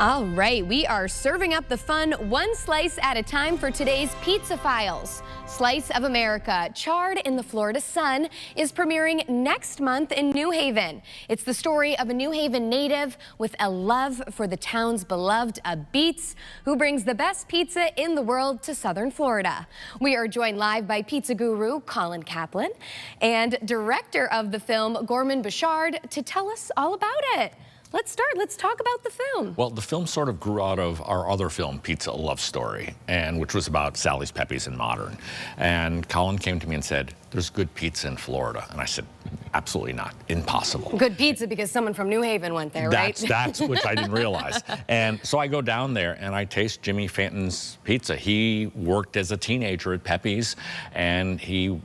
All right, we are serving up the fun one slice at a time for today's Pizza Files. Slice of America, Charred in the Florida Sun, is premiering next month in New Haven. It's the story of a New Haven native with a love for the town's beloved beets, who brings the best pizza in the world to Southern Florida. We are joined live by pizza guru Colin Kaplan and director of the film Gorman Bouchard to tell us all about it. Let's start. Let's talk about the film. Well, the film sort of grew out of our other film, Pizza: A Love Story, and which was about Sally's, Pepe's, and Modern. And Colin came to me and said, "There's good pizza in Florida." And I said, "Absolutely not. Impossible." Good pizza because someone from New Haven went there, right? That's which I didn't realize. And so I go down there and I taste Jimmy Fanton's pizza. He worked as a teenager at Pepe's, and he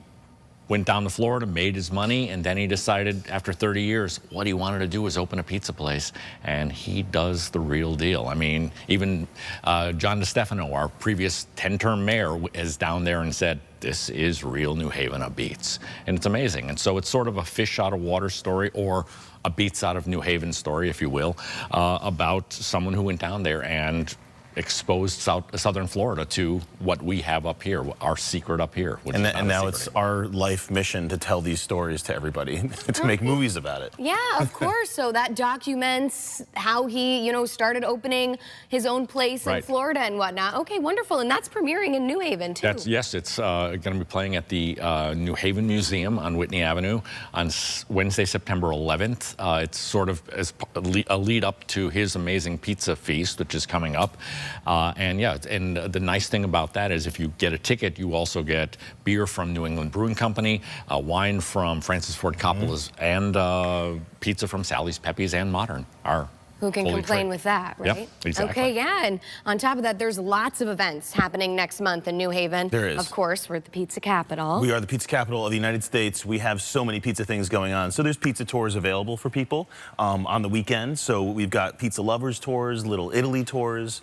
went down to Florida, made his money, and then he decided after 30 years what he wanted to do was open a pizza place, and he does the real deal. I mean, even John DeStefano, our previous 10-term mayor, is down there and said, "This is real New Haven beets," and it's amazing. And so it's sort of a fish out of water story, or a beets out of New Haven story, if you will, about someone who went down there and exposed southern Florida to what we have up here, our secret up here. And now it's our life mission to tell these stories to everybody, to make movies about it. Yeah, of course. So that documents how he, started opening his own place in Florida and whatnot. Okay, wonderful. And that's premiering in New Haven, too. Yes, it's going to be playing at the New Haven Museum on Whitney Avenue on Wednesday, September 11th. It's sort of as a lead up to his amazing pizza feast, which is coming up. And the nice thing about that is if you get a ticket, you also get beer from New England Brewing Company, wine from Francis Ford Coppola's, and pizza from Sally's, Pepe's, and Modern. Who can complain with that, right? Yep, exactly. Okay, yeah, and on top of that, there's lots of events happening next month in New Haven. There is. Of course, we're at the pizza capital. We are the pizza capital of the United States. We have so many pizza things going on. So there's pizza tours available for people on the weekend. So we've got pizza lovers tours, Little Italy tours.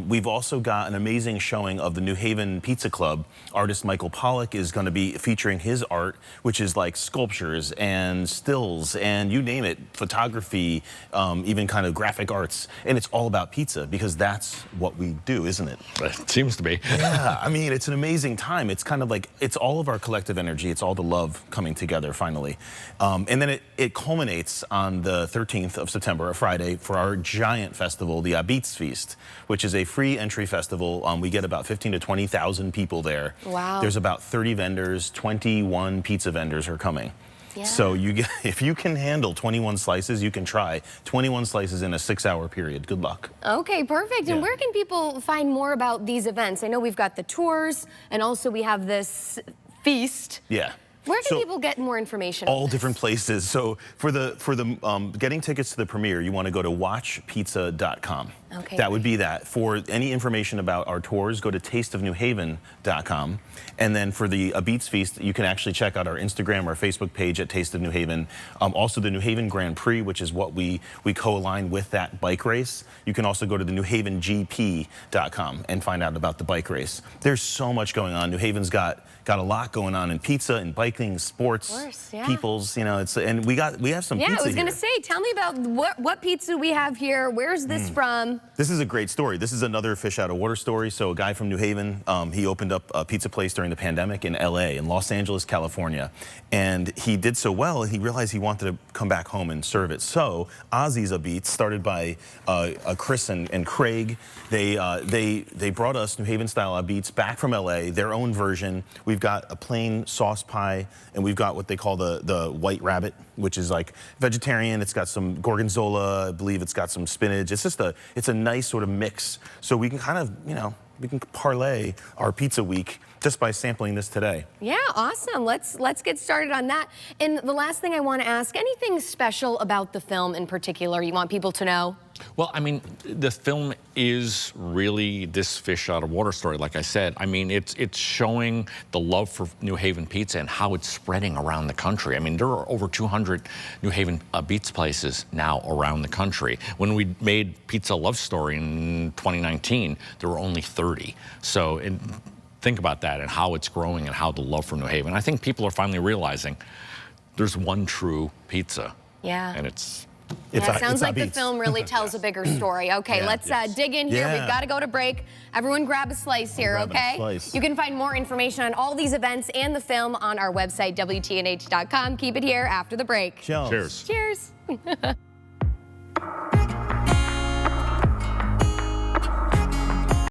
We've also got an amazing showing of the New Haven Pizza Club. Artist Michael Pollock is going to be featuring his art, which is like sculptures and stills and you name it, photography, even kind of graphic arts. And it's all about pizza because that's what we do, isn't it? It seems to be. Yeah, I mean, it's an amazing time. It's kind of like, it's all of our collective energy. It's all the love coming together finally. And then it culminates on the 13th of September, a Friday, for our giant festival, the Beets Feast, which is a free entry festival. We get about 15,000 to 20,000 people there. Wow. There's about 30 vendors, 21 pizza vendors are coming. Yeah. So if you can handle 21 slices, you can try 21 slices in a 6-hour period. Good luck. Okay, perfect. Yeah. And where can people find more about these events? I know we've got the tours, and also we have this feast. Yeah. Where can people get more information? All different places. So for the getting tickets to the premiere, you want to go to watchpizza.com. Okay. That would be that. For any information about our tours, go to tasteofnewhaven.com. And then for the Beets Feast, you can actually check out our Instagram or Facebook page at Taste of New Haven. Also the New Haven Grand Prix, which is what we co-align with that bike race. You can also go to the newhavengp.com and find out about the bike race. There's so much going on. New Haven's got a lot going on in pizza and biking, sports, peoples, and we have some pizza I was going here. to say, tell me about what pizza we have here. Where's this from? This is a great story. This is another fish out of water story. So a guy from New Haven, he opened up a pizza place during the pandemic in LA, in Los Angeles, California. And he did so well, he realized he wanted to come back home and serve it. So Ozzy's Beets, started by Chris and Craig, they brought us New Haven style Beets back from LA, their own version. We've got a plain sauce pie, and we've got what they call the white rabbit, which is like vegetarian. It's got some gorgonzola, I believe it's got some spinach. It's just it's a nice sort of mix. So we can kind of, we can parlay our pizza week just by sampling this today. Yeah, awesome. Let's get started on that. And the last thing I want to ask, anything special about the film in particular you want people to know? Well, I mean, the film is really this fish out of water story, like I said. I mean, it's showing the love for New Haven pizza and how it's spreading around the country. I mean, there are over 200 New Haven Beets places now around the country. When we made Pizza Love Story in 2019, there were only 30. So think about that and how it's growing and how the love for New Haven. I think people are finally realizing there's one true pizza. Yeah. And it's That sounds it's not like the beets. film really tells a bigger story. Okay, Yeah. let's dig in here. Yeah. We've got to go to break. Everyone grab a slice here, grabbing a okay? slice. You can find more information on all these events and the film on our website, WTNH.com. Keep it here after the break. Cheers. Cheers. Cheers.